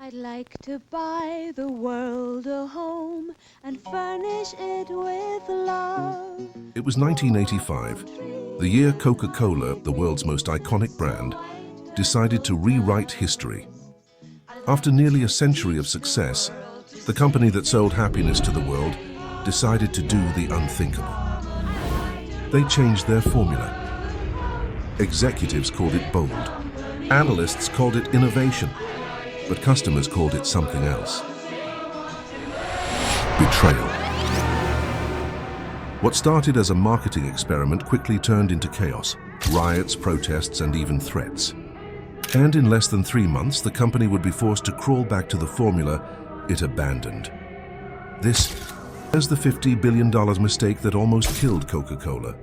I'd like to buy the world a home and furnish it with love. It was 1985, the year Coca Cola, the world's most iconic brand, decided to rewrite history. After nearly a century of success, the company that sold happiness to the world decided to do the unthinkable. They changed their formula. Executives called it bold. Analysts called it innovation. But customers called it something else. Betrayal. What started as a marketing experiment quickly turned into chaos, riots, protests, and even threats. And in less than 3 months, the company would be forced to crawl back to the formula it abandoned. This is the $50 billion mistake that almost killed Coca Cola.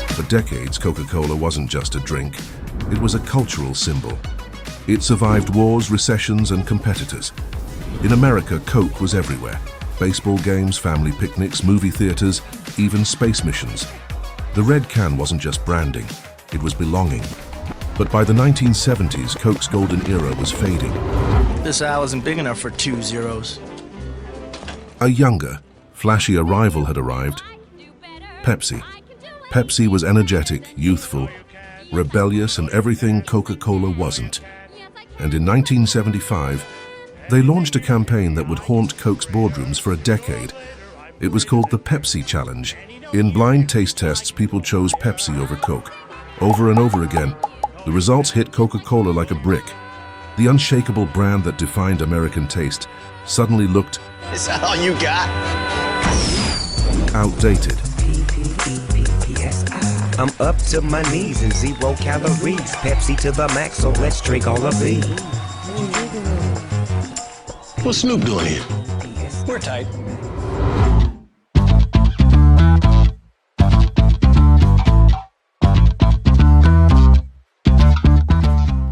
For decades, Coca Cola wasn't just a drink, it was a cultural symbol. It survived wars, recessions, and competitors. In America, Coke was everywhere. Baseball games, family picnics, movie theaters, even space missions. The red can wasn't just branding, it was belonging. But by the 1970s, Coke's golden era was fading. This aisle isn't big enough for 2 zeros. A younger, flashier rival had arrived, Pepsi. Pepsi was energetic, youthful, rebellious, and everything Coca-Cola wasn't. And in 1975, they launched a campaign that would haunt Coke's boardrooms for a decade. It was called the Pepsi Challenge. In blind taste tests, people chose Pepsi over Coke. Over and over again, the results hit Coca-Cola like a brick. The unshakable brand that defined American taste suddenly looked Is that all you got? outdated. I'm up to my knees in 0 calories. Pepsi to the max, so let's drink all of these. What's Snoop doing here? We're tight.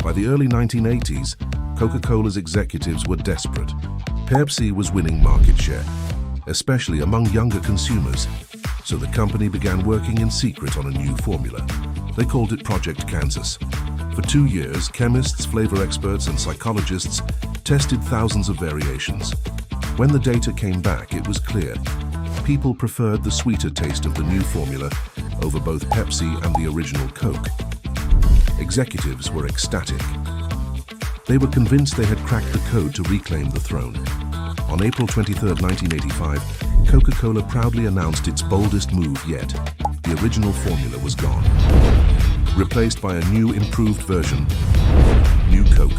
By the early 1980s, Coca-Cola's executives were desperate. Pepsi was winning market share, especially among younger consumers. So the company began working in secret on a new formula. They called it Project Kansas. For 2 years, chemists, flavor experts, and psychologists tested thousands of variations. When the data came back, it was clear. People preferred the sweeter taste of the new formula over both Pepsi and the original Coke. Executives were ecstatic. They were convinced they had cracked the code to reclaim the throne. On April 23, 1985, Coca-Cola proudly announced its boldest move yet. The original formula was gone, replaced by a new, improved version, New Coke.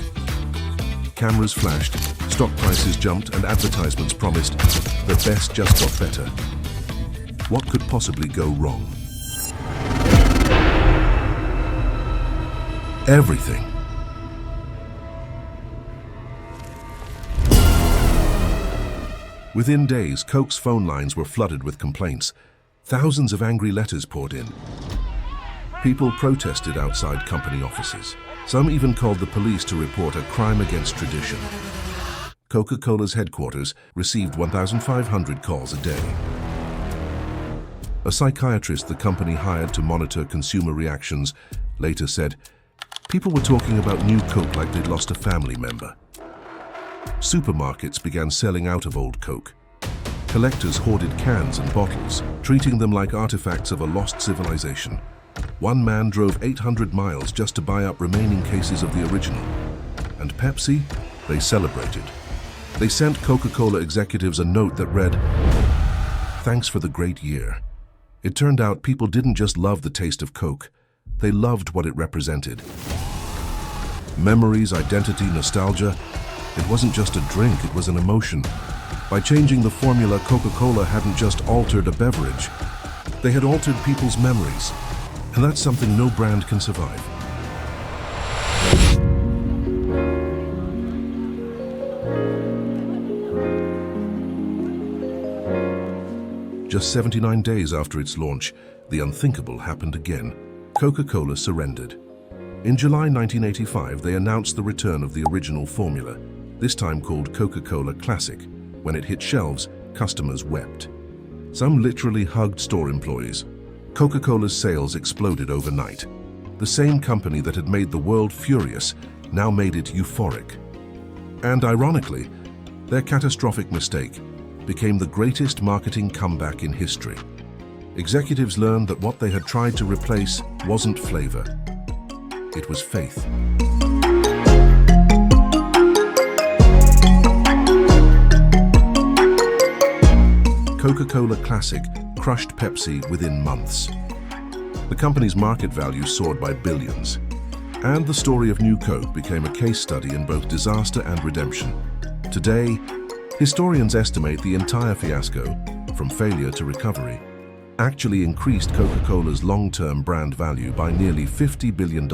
Cameras flashed, stock prices jumped, and advertisements promised the best just got better. What could possibly go wrong? Everything. Within days, Coke's phone lines were flooded with complaints. Thousands of angry letters poured in. People protested outside company offices. Some even called the police to report a crime against tradition. Coca-Cola's headquarters received 1,500 calls a day. A psychiatrist the company hired to monitor consumer reactions later said, "People were talking about New Coke like they'd lost a family member." Supermarkets began selling out of old Coke. Collectors hoarded cans and bottles, treating them like artifacts of a lost civilization. One man drove 800 miles just to buy up remaining cases of the original. And Pepsi? They celebrated. They sent Coca-Cola executives a note that read, "Thanks for the great year." It turned out people didn't just love the taste of Coke, they loved what it represented. Memories, identity, nostalgia. It wasn't just a drink, it was an emotion. By changing the formula, Coca-Cola hadn't just altered a beverage. They had altered people's memories. And that's something no brand can survive. Just 79 days after its launch, the unthinkable happened again. Coca-Cola surrendered. In July 1985, they announced the return of the original formula, this time called Coca-Cola Classic. When it hit shelves, customers wept. Some literally hugged store employees. Coca Cola's sales exploded overnight. The same company that had made the world furious now made it euphoric. And ironically, their catastrophic mistake became the greatest marketing comeback in history. Executives learned that what they had tried to replace wasn't flavor. It was faith. Coca-Cola Classic crushed Pepsi within months. The company's market value soared by billions. And the story of New Coke became a case study in both disaster and redemption. Today, historians estimate the entire fiasco, from failure to recovery, actually increased Coca-Cola's long-term brand value by nearly $50 billion.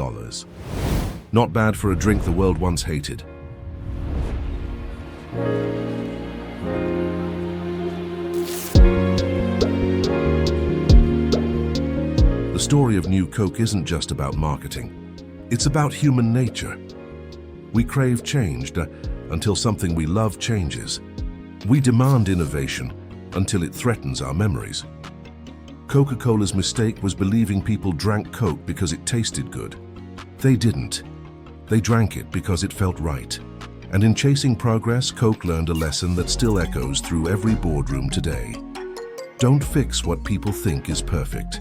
Not bad for a drink the world once hated. The story of New Coke isn't just about marketing. It's about human nature. We crave change until something we love changes. We demand innovation until it threatens our memories. Coca-Cola's mistake was believing people drank Coke because it tasted good. They didn't. They drank it because it felt right. And in chasing progress, Coke learned a lesson that still echoes through every boardroom today. Don't fix what people think is perfect.